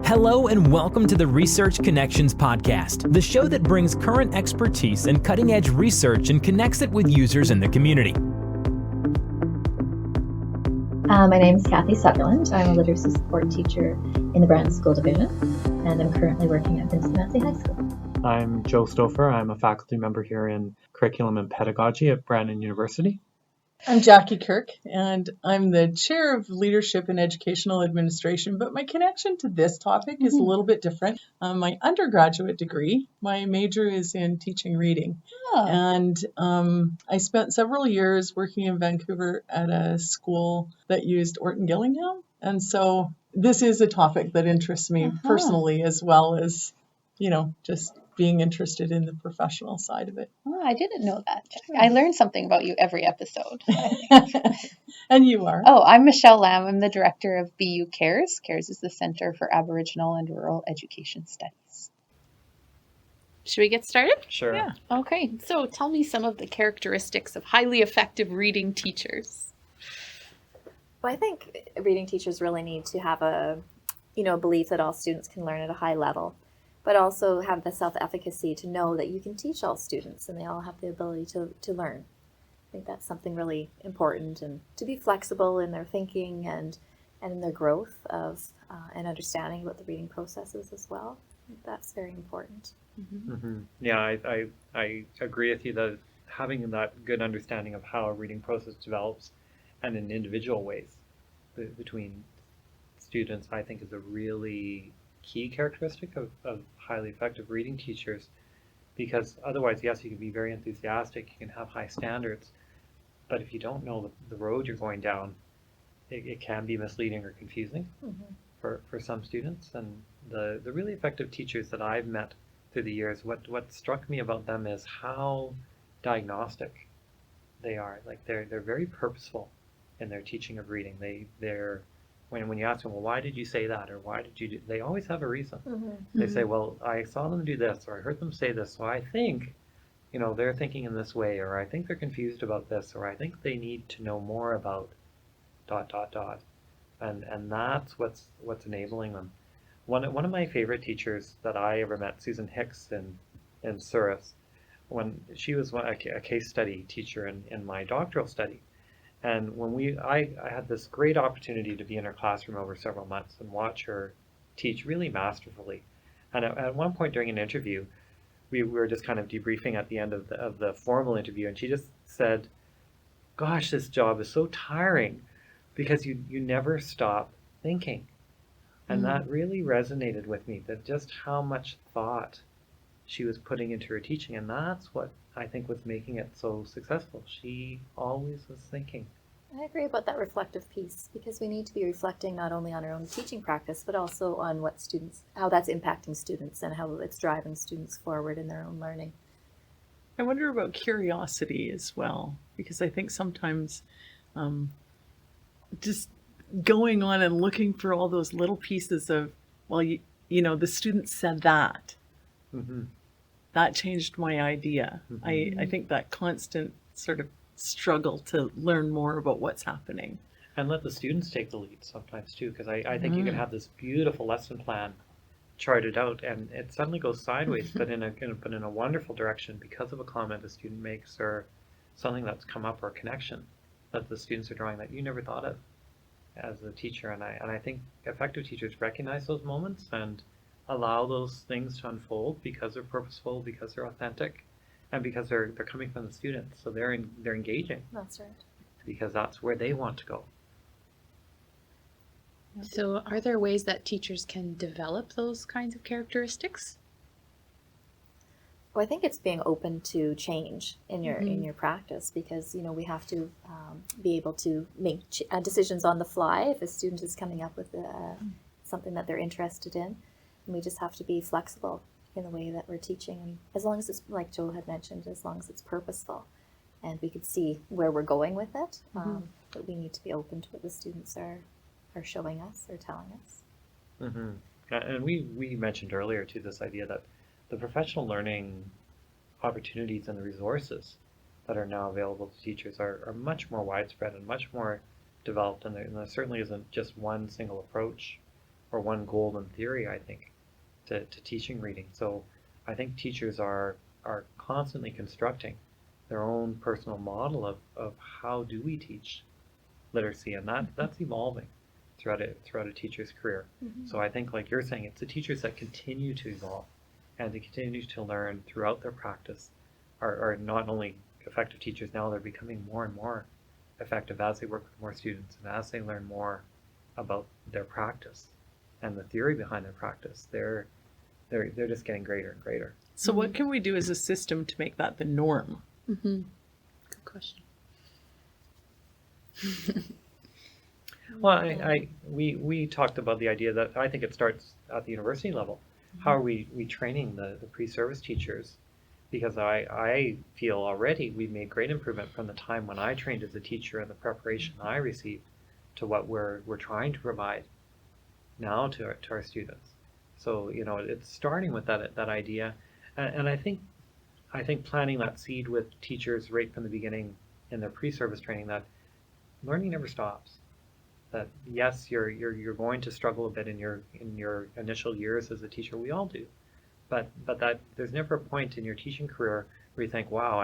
Hello and welcome to the Research Connections podcast, the show that brings current expertise and cutting-edge research and connects it with users in the community. My name is Kathie Sutherland. I'm a literacy support teacher in the Brandon School Division, and I'm currently working at Vincent Massey High School. I'm Joe Stoeffer. I'm a faculty member here in Curriculum and Pedagogy at Brandon University. I'm Jackie Kirk, and I'm the Chair of Leadership and Educational Administration, but my connection to this topic is a little bit different. My undergraduate degree, my major is in teaching reading, and I spent several years working in Vancouver at a school that used Orton Gillingham, and so this is a topic that interests me personally as well as, just being interested in the professional side of it. Oh, I didn't know that. I learn something about you every episode. And you are? Oh, I'm Michelle Lamb. I'm the director of BU CARES. CARES is the Center for Aboriginal and Rural Education Studies. Should we get started? Sure. Yeah. Okay. So tell me some of the characteristics of highly effective reading teachers. Well, I think reading teachers really need to have a belief that all students can learn at a high level, but also have the self-efficacy to know that you can teach all students and they all have the ability to learn. I think that's something really important, and to be flexible in their thinking and in their growth of and understanding about the reading processes as well. I think that's very important. Mm-hmm. Mm-hmm. Yeah, I agree with you that having that good understanding of how a reading process develops and in individual ways between students, I think is a really key characteristic of highly effective reading teachers, because otherwise, yes, you can be very enthusiastic, you can have high standards, but if you don't know the road you're going down, it can be misleading or confusing for some students. And the really effective teachers that I've met through the years, what struck me about them is how diagnostic they are. Like they're very purposeful in their teaching of reading. They're when you ask them, well, why did you say that, or why did you do, they always have a reason. They say, well, I saw them do this, or I heard them say this, so I think, they're thinking in this way, or I think they're confused about this, or I think they need to know more about ... And that's what's enabling them. One of my favorite teachers that I ever met, Susan Hicks in Souris, when she was a case study teacher in my doctoral study. And when I had this great opportunity to be in her classroom over several months and watch her teach really masterfully. And at one point during an interview, we were just kind of debriefing at the end of the formal interview, and she just said, "Gosh, this job is so tiring because you never stop thinking." And that really resonated with me, that just how much thought she was putting into her teaching, and that's what I think was making it so successful. She always was thinking. I agree about that reflective piece, because we need to be reflecting not only on our own teaching practice, but also on how that's impacting students and how it's driving students forward in their own learning. I wonder about curiosity as well, because I think sometimes just going on and looking for all those little pieces of, well, the student said that. Mm-hmm. That changed my idea. I think that constant sort of struggle to learn more about what's happening. And let the students take the lead sometimes too, because I think you can have this beautiful lesson plan charted out and it suddenly goes sideways, but in a wonderful direction because of a comment a student makes or something that's come up, or a connection that the students are drawing that you never thought of as a teacher. And I think effective teachers recognize those moments and allow those things to unfold because they're purposeful, because they're authentic, and because they're coming from the students. So they're engaging. That's right. Because that's where they want to go. So are there ways that teachers can develop those kinds of characteristics? Well, I think it's being open to change in your practice, because we have to be able to make decisions on the fly if a student is coming up with something that they're interested in. And we just have to be flexible in the way that we're teaching, and as long as it's, like Joe had mentioned, as long as it's purposeful and we could see where we're going with it, but we need to be open to what the students are showing us or telling us. And we mentioned earlier too this idea that the professional learning opportunities and the resources that are now available to teachers are much more widespread and much more developed, and there certainly isn't just one single approach or one golden theory, I think, to teaching reading. So I think teachers are constantly constructing their own personal model of how do we teach literacy, and that's evolving throughout a teacher's career. So I think, like you're saying, it's the teachers that continue to evolve and to continue to learn throughout their practice are not only effective teachers now, they're becoming more and more effective as they work with more students and as they learn more about their practice and the theory behind their practice. They're just getting greater and greater. So what can we do as a system to make that the norm? Good question. Well, we talked about the idea that I think it starts at the university level. How are we training the pre-service teachers? Because I feel already we've made great improvement from the time when I trained as a teacher and the preparation I received to what we're trying to provide now to our students. So, you know, it's starting with that idea, and I think planting that seed with teachers right from the beginning in their pre-service training that learning never stops. That yes, you're going to struggle a bit in your initial years as a teacher. We all do, but that there's never a point in your teaching career where you think, wow,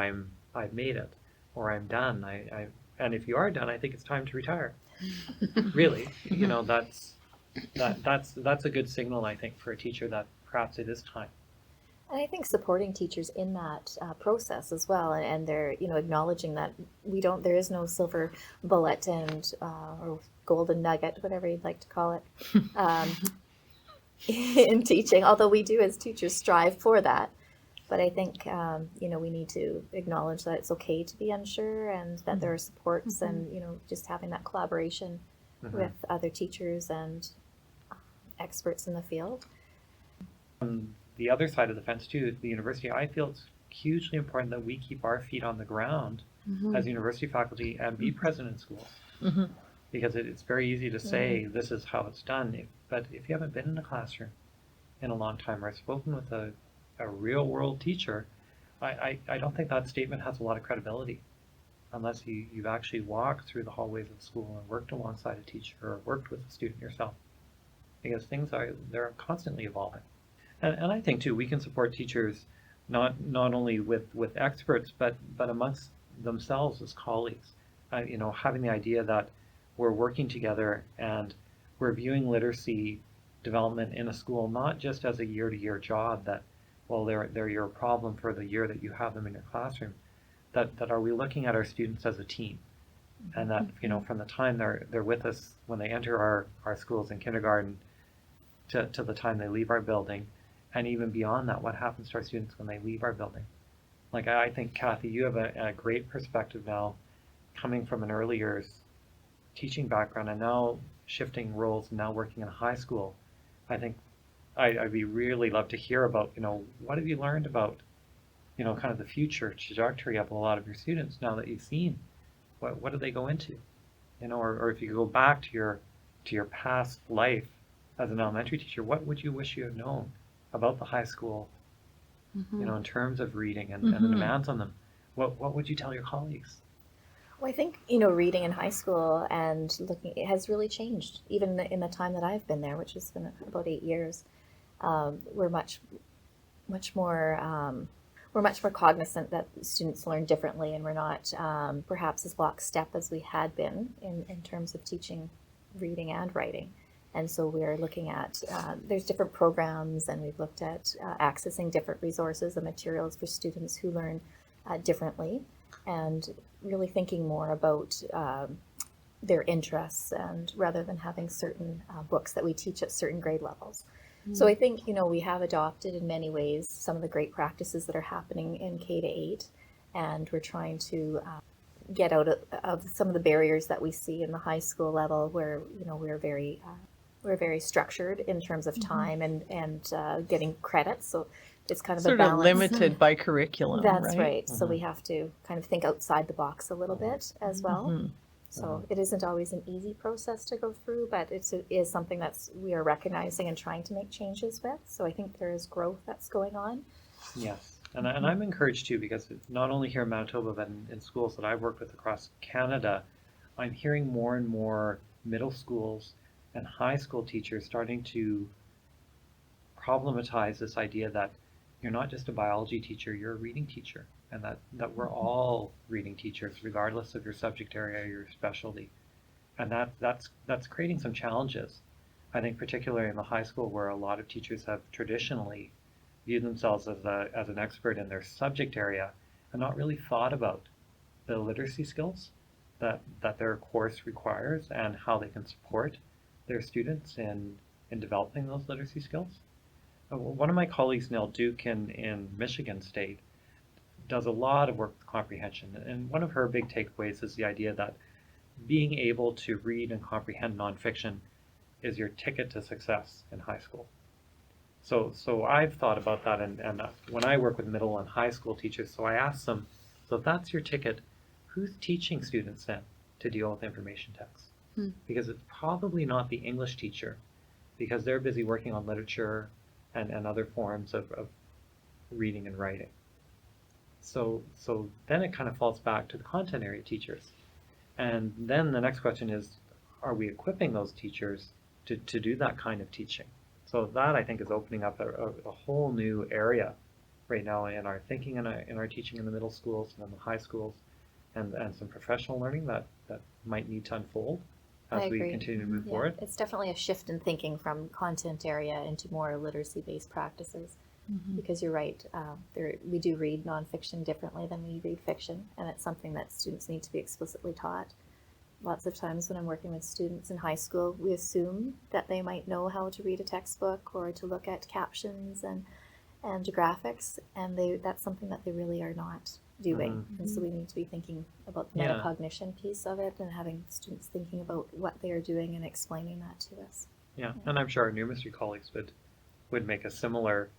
I've made it, or I'm done. And if you are done, I think it's time to retire. Really, you know, that's a good signal, I think, for a teacher that perhaps it is time. And I think supporting teachers in that process as well, and they're, you know, acknowledging that there is no silver bullet and or golden nugget, whatever you'd like to call it, in teaching. Although we do as teachers strive for that, but I think you know, we need to acknowledge that it's okay to be unsure and that there are supports, and you know, just having that collaboration with other teachers and experts in the field. The other side of the fence too, the university, I feel it's hugely important that we keep our feet on the ground as university faculty and be present in schools. Because it's very easy to say this is how it's done, but if you haven't been in a classroom in a long time or spoken with a real world teacher, I don't think that statement has a lot of credibility unless you've actually walked through the hallways of school and worked alongside a teacher or worked with a student yourself, because they're constantly evolving. And I think too, we can support teachers not only with experts, but amongst themselves as colleagues. You know, having the idea that we're working together and we're viewing literacy development in a school not just as a year-to-year job that, well, they're your problem for the year that you have them in your classroom. That are we looking at our students as a team, and that, you know, from the time they're with us when they enter our schools in kindergarten to the time they leave our building. And even beyond that, what happens to our students when they leave our building? Like, I think, Kathie, you have a great perspective now, coming from an early years teaching background and now shifting roles and now working in a high school. I think I'd be really love to hear about, you know, what have you learned about, you know, kind of the future trajectory of a lot of your students now that you've seen? What do they go into? You know, or if you go back to your past life as an elementary teacher, what would you wish you had known about the high school, you know, in terms of reading and the demands on them? What would you tell your colleagues? Well, I think, you know, reading in high school and it has really changed, even in the time that I've been there, which has been about 8 years. We're much more cognizant that students learn differently, and we're not perhaps as lockstep as we had been in terms of teaching reading and writing. And so we are looking at, there's different programs, and we've looked at accessing different resources and materials for students who learn differently, and really thinking more about their interests, and rather than having certain books that we teach at certain grade levels. So I think, you know, we have adopted in many ways some of the great practices that are happening in K-8, and we're trying to get out of some of the barriers that we see in the high school level, where, you know, we're very structured in terms of time and getting credits. So it's kind of Sort a balance. of limited by curriculum. That's right. So we have to kind of think outside the box a little bit as well. So it isn't always an easy process to go through, but it is something we are recognizing and trying to make changes with. So I think there is growth that's going on. Yes, and I'm encouraged too, because not only here in Manitoba, but in schools that I've worked with across Canada, I'm hearing more and more middle schools and high school teachers starting to problematize this idea that you're not just a biology teacher, you're a reading teacher, and that we're all reading teachers regardless of your subject area or your specialty. And that's creating some challenges, I think, particularly in the high school, where a lot of teachers have traditionally viewed themselves as an expert in their subject area and not really thought about the literacy skills that their course requires and how they can support their students in developing those literacy skills. One of my colleagues, Neil Duke in Michigan State, does a lot of work with comprehension, and one of her big takeaways is the idea that being able to read and comprehend nonfiction is your ticket to success in high school. So I've thought about that, and when I work with middle and high school teachers, so I ask them, so if that's your ticket, who's teaching students then to deal with information texts? Because it's probably not the English teacher, because they're busy working on literature and other forms of reading and writing. So then it kind of falls back to the content area teachers. And then the next question is, are we equipping those teachers to do that kind of teaching? So that, I think, is opening up a whole new area right now in our thinking and in our teaching in the middle schools and in the high schools, and some professional learning that might need to unfold as we continue to move forward. It's definitely a shift in thinking from content area into more literacy-based practices. Because you're right, we do read nonfiction differently than we read fiction, and it's something that students need to be explicitly taught. Lots of times when I'm working with students in high school, we assume that they might know how to read a textbook or to look at captions and graphics, and that's something that they really are not doing. And so we need to be thinking about the metacognition piece of it and having students thinking about what they are doing and explaining that to us. Yeah, and I'm sure our numeracy colleagues would make a similar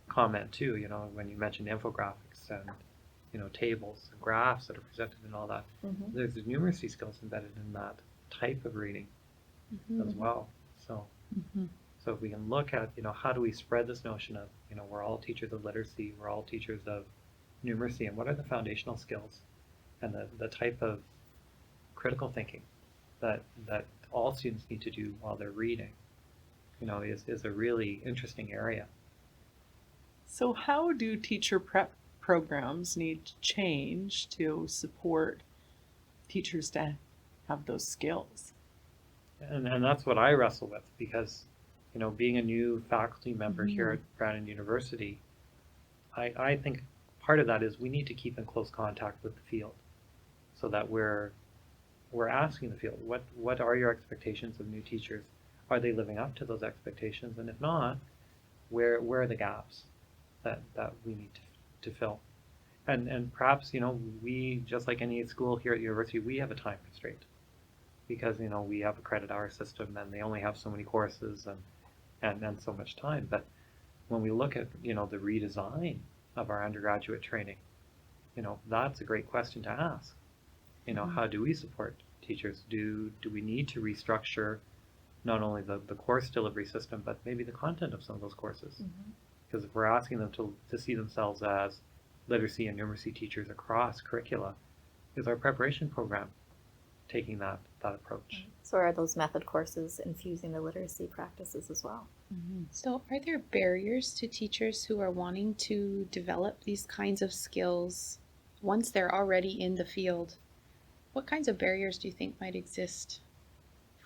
comment too, when you mentioned infographics and tables and graphs that are presented and all that. There's numeracy skills embedded in that type of reading as well. So so if we can look at how do we spread this notion of we're all teachers of literacy, we're all teachers of numeracy, and what are the foundational skills and the type of critical thinking that all students need to do while they're reading is a really interesting area. So how do teacher prep programs need to change to support teachers to have those skills? And that's what I wrestle with, because being a new faculty member here at Brandon University, I think part of that is we need to keep in close contact with the field, so that we're asking the field, what are your expectations of new teachers? Are they living up to those expectations? And if not, where are the gaps that we need to fill? And perhaps we, just like any school here at the university, we have a time constraint, because we have a credit hour system and they only have so many courses and so much time. But when we look at the redesign of our undergraduate training, that's a great question to ask. How do we support teachers? Do we need to restructure not only the course delivery system, but maybe the content of some of those courses? Because if we're asking them to see themselves as literacy and numeracy teachers across curricula, is our preparation program taking that approach? So are those method courses infusing the literacy practices as well? So are there barriers to teachers who are wanting to develop these kinds of skills once they're already in the field? What kinds of barriers do you think might exist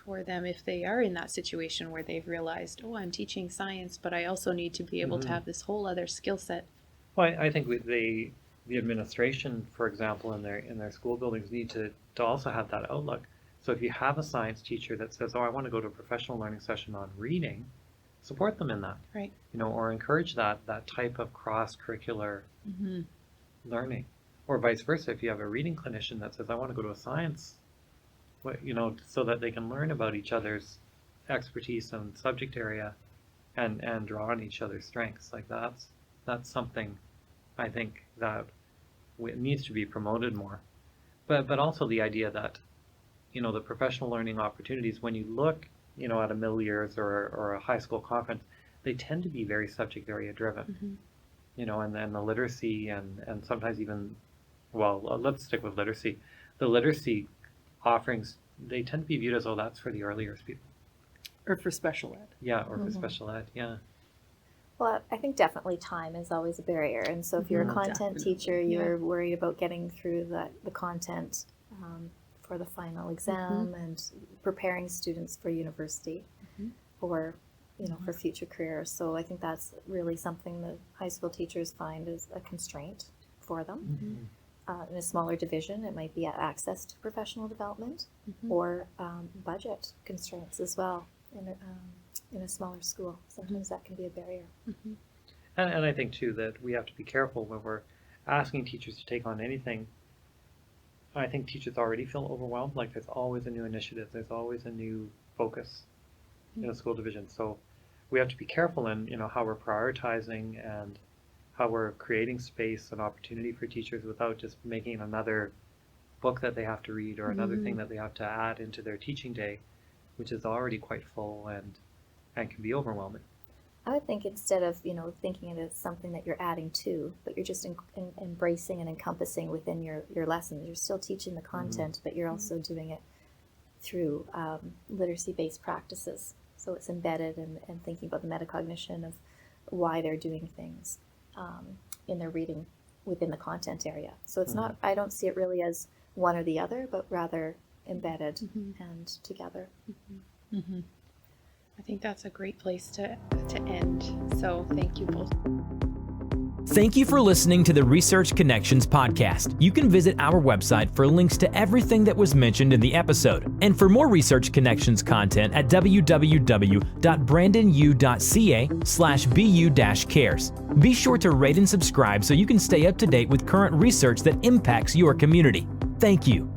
for them if they are in that situation where they've realized, I'm teaching science, but I also need to be able to have this whole other skill set? Well, I think the administration, for example, in their school buildings need to also have that outlook. So if you have a science teacher that says, I want to go to a professional learning session on reading, support them in that. Right. Or encourage that type of cross-curricular learning. Or vice versa, if you have a reading clinician that says, I want to go to a science, so that they can learn about each other's expertise and subject area and draw on each other's strengths. Like that's something I think that needs to be promoted more. But also the idea that, the professional learning opportunities, when you look, at a middle years or a high school conference, they tend to be very subject area driven. And then the literacy and sometimes even, let's stick with literacy. The literacy offerings, they tend to be viewed as, that's for the early years people. Or for special ed. Yeah, or for special ed, yeah. Well, I think definitely time is always a barrier. And so if you're a content teacher, you're worried about getting through the content for the final exam and preparing students for university or, for future careers. So I think that's really something that high school teachers find is a constraint for them. In a smaller division, it might be access to professional development or budget constraints as well. In a smaller school, sometimes that can be a barrier. And I think too that we have to be careful when we're asking teachers to take on anything. I think teachers already feel overwhelmed, like there's always a new initiative, there's always a new focus in a school division. So we have to be careful in how we're prioritizing and how we're creating space and opportunity for teachers without just making another book that they have to read or another thing that they have to add into their teaching day, which is already quite full and can be overwhelming. I would think instead of, thinking it as something that you're adding to, but you're just embracing and encompassing within your lessons. You're still teaching the content, but you're also doing it through literacy-based practices. So it's embedded and thinking about the metacognition of why they're doing things in their reading within the content area. So it's not, I don't see it really as one or the other, but rather embedded and together. I think that's a great place to end. So thank you both. Thank you for listening to the Research Connections podcast. You can visit our website for links to everything that was mentioned in the episode. And for more Research Connections content at www.brandonu.ca/bu-cares. Be sure to rate and subscribe so you can stay up to date with current research that impacts your community. Thank you.